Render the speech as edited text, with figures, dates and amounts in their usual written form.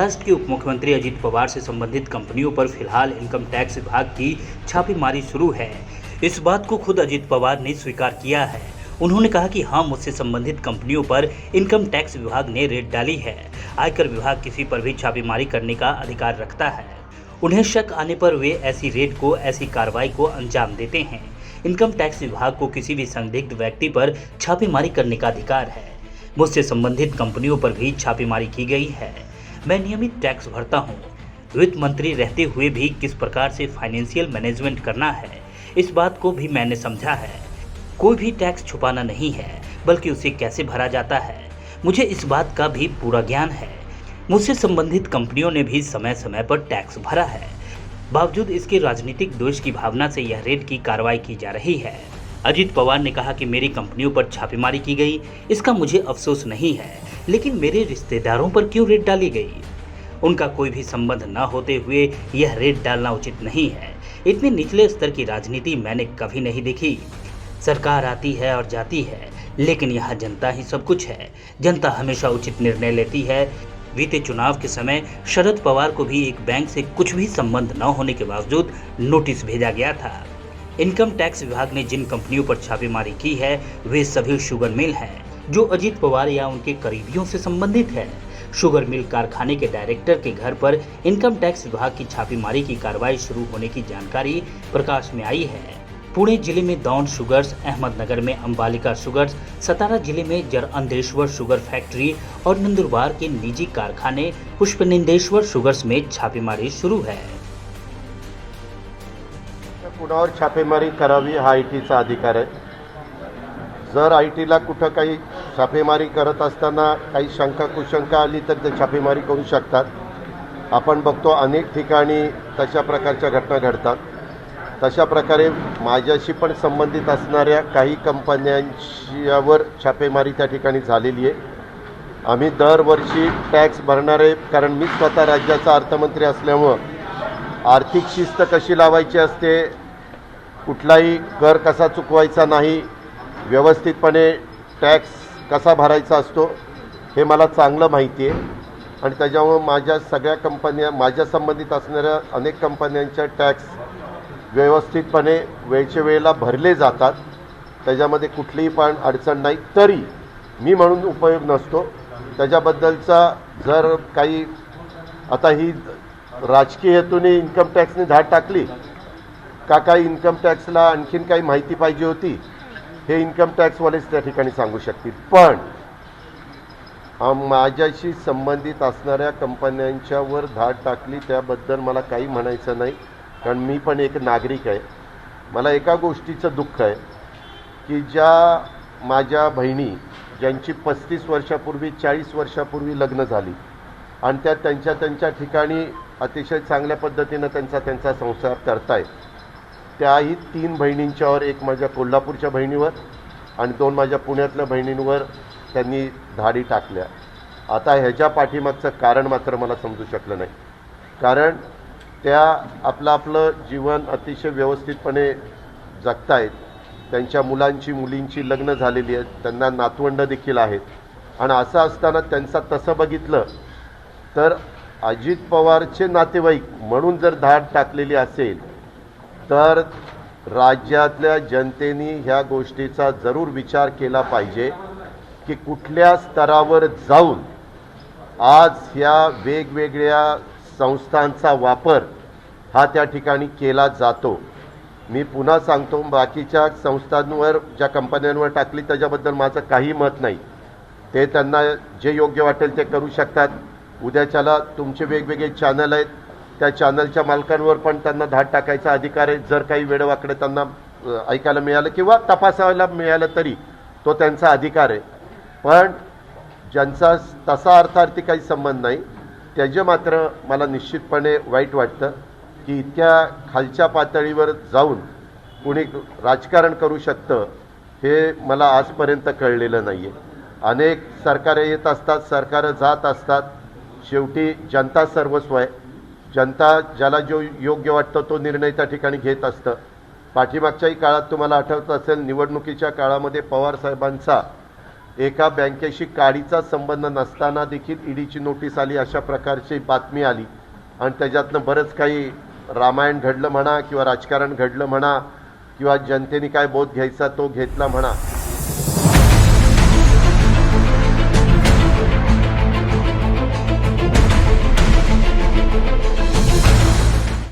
महाराष्ट्र के उप मुख्यमंत्री अजित पवार से संबंधित कंपनियों पर फिलहाल इनकम टैक्स विभाग की छापेमारी शुरू है। इस बात को खुद अजित पवार ने स्वीकार किया है। उन्होंने कहा कि हाँ, मुझसे संबंधित कंपनियों पर इनकम टैक्स विभाग ने रेड डाली है। आयकर विभाग किसी पर भी छापेमारी करने का अधिकार रखता है। उन्हें शक आने पर वे ऐसी रेड को, ऐसी कार्रवाई को अंजाम देते हैं। इनकम टैक्स विभाग को किसी भी संदिग्ध व्यक्ति पर छापेमारी करने का अधिकार है। मुझसे संबंधित कंपनियों पर भी छापेमारी की गई है। मैं नियमित टैक्स भरता हूँ। वित्त मंत्री रहते हुए भी किस प्रकार से फाइनेंशियल मैनेजमेंट करना है, इस बात को भी मैंने समझा है। कोई भी टैक्स छुपाना नहीं है, बल्कि उसे कैसे भरा जाता है, मुझे इस बात का भी पूरा ज्ञान है। मुझसे संबंधित कंपनियों ने भी समय समय पर टैक्स भरा है। बावजूद इसके राजनीतिक द्वेष की भावना से यह रेड की कार्रवाई की जा रही है। अजित पवार ने कहा कि मेरी कंपनियों पर छापेमारी की गई, इसका मुझे अफसोस नहीं है, लेकिन मेरे रिश्तेदारों पर क्यों रेड डाली गई? उनका कोई भी संबंध न होते हुए यह रेड डालना उचित नहीं है। इतने निचले स्तर की राजनीति मैंने कभी नहीं देखी। सरकार आती है और जाती है, लेकिन यहाँ जनता ही सब कुछ है। जनता हमेशा उचित निर्णय लेती है। बीते चुनाव के समय शरद पवार को भी एक बैंक से कुछ भी संबंध न होने के बावजूद नोटिस भेजा गया था। इनकम टैक्स विभाग ने जिन कंपनियों पर छापेमारी की है, वे सभी शुगर मिल हैं, जो अजित पवार या उनके करीबियों से संबंधित है। शुगर मिल कारखाने के डायरेक्टर के घर पर इनकम टैक्स विभाग की छापेमारी की कार्रवाई शुरू होने की जानकारी प्रकाश में आई है। पुणे जिले में दौंड शुगर्स, अहमदनगर में अंबालिका शुगर्स, सतारा जिले में जरअंदेश्वर शुगर फैक्ट्री और नंदुरबार के निजी कारखाने पुष्पनिंदेश्वर शुगर्स में छापेमारी शुरू है। कुणावर छापेमारी करावी हा आयटीचा अधिकार आहे। जर आयटीला कुठं काही छापेमारी करत असताना काही शंका कुशंका आली तर ते छापेमारी करू शकतात। आपण बघतो अनेक ठिकाणी तशा प्रकारच्या घटना घडतात। तशा प्रकारे माझ्याशी पण संबंधित असणाऱ्या काही कंपन्यांवर छापेमारी त्या ठिकाणी झालेली आहे। आम्ही दरवर्षी टॅक्स भरणारे, कारण मी स्वतः राज्याचा अर्थमंत्री असल्यामुळे आर्थिक शिस्त कशी लावायची असते, कुठलाही कर कसा चुकवायचा नाही, व्यवस्थितपणे टॅक्स कसा भरायचा असतो हे मला चांगलं माहिती आहे। आणि त्याच्यामुळे माझ्या सगळ्या कंपन्या, माझ्या संबंधित असणाऱ्या अनेक कंपन्यांच्या टॅक्स व्यवस्थितपणे वेळच्या वेळेला भरले जातात। त्याच्यामध्ये कुठलीही पण अडचण नाही। तरी मी म्हणून उपयोग नसतो त्याच्याबद्दलचा जर काही आता ही राजकीय हेतूने इन्कम टॅक्सने धाड टाकली का, काही इन्कम टॅक्सला आणखीन काही माहिती पाहिजे होती, हे इन्कम टॅक्सवालेच त्या ठिकाणी सांगू शकतील। पण माझ्याशी संबंधित असणाऱ्या कंपन्यांच्यावर धाड टाकली त्याबद्दल मला काही म्हणायचं नाही, कारण मी पण एक नागरिक आहे। मला एका गोष्टीचं दुःख आहे की ज्या माझ्या बहिणी, ज्यांची 35 वर्षापूर्वी 40 वर्षापूर्वी लग्न झाली आणि त्या त्यांच्या ठिकाणी अतिशय चांगल्या पद्धतीनं त्यांचा संसार करतायत, त्याही 3 बहिणींच्यावर, एक माझ्या कोल्हापूरच्या बहिणीवर आणि 2 माझ्या पुण्यातल्या बहिणींवर त्यांनी धाडी टाकल्या। आता ह्याच्या पाठीमागचं कारण मात्र मला समजू शकलं नाही, कारण त्या आपलं जीवन अतिशय व्यवस्थितपणे जगतायत। त्यांच्या मुलींची लग्न झालेली आहेत, त्यांना नातवंड देखील आहेत। आणि असं असताना त्यांचा तसं बघितलं तर अजित पवारचे नातेवाईक म्हणून जर धाड टाकलेली असेल तर राज्यातल्या जनतेने ह्या गोष्टीचा जरूर विचार केला पाहिजे की कुठल्या स्तरावर जाऊन आज ह्या वेगवेगळ्या संस्थांचा वापर हा त्या ठिकाणी केला जातो। मी पुन्हा सांगतो, बाकीच्या संस्थांवर, ज्या कंपन्यांवर टाकली त्याच्याबद्दल माझं काही मत नाही। ते त्यांना जे योग्य वाटेल ते करू शकतात। उद्याच्याला तुमचे वेगवेगळे चॅनल आहेत, त्या चॅनलच्या मालकांवर पण त्यांना धाड टाकायचा अधिकार आहे। जर काही वेडवाकडे त्यांना ऐकायला मिळालं किंवा तपासायला मिळालं तरी तो त्यांचा अधिकार आहे। पण ज्यांचा तसा अर्थार्थी काही संबंध नाही त्याचे मात्र मला निश्चितपणे वाईट वाटतं की इतक्या खालच्या पातळीवर जाऊन कोणी राजकारण करू शकतं हे मला आजपर्यंत कळलेलं नाही आहे। अनेक सरकारे येत असतात, सरकारं जात असतात, शेवटी जनता सर्वस्व आहे। जनता ज्याला जो योग्य वाटतं तो निर्णय त्या ठिकाणी घेत असतं। पाठीमागच्याही काळात तुम्हाला आठवत असेल, निवडणुकीच्या काळामध्ये पवार साहेबांचा एका बँकेशी काडीचा संबंध नसताना देखील ईडीची नोटीस आली अशा प्रकारची बातमी आली आणि त्याच्यातनं बरंच काही रामायण घडलं म्हणा किंवा राजकारण घडलं म्हणा किंवा जनतेने काय बोध घ्यायचा तो घेतला म्हणा.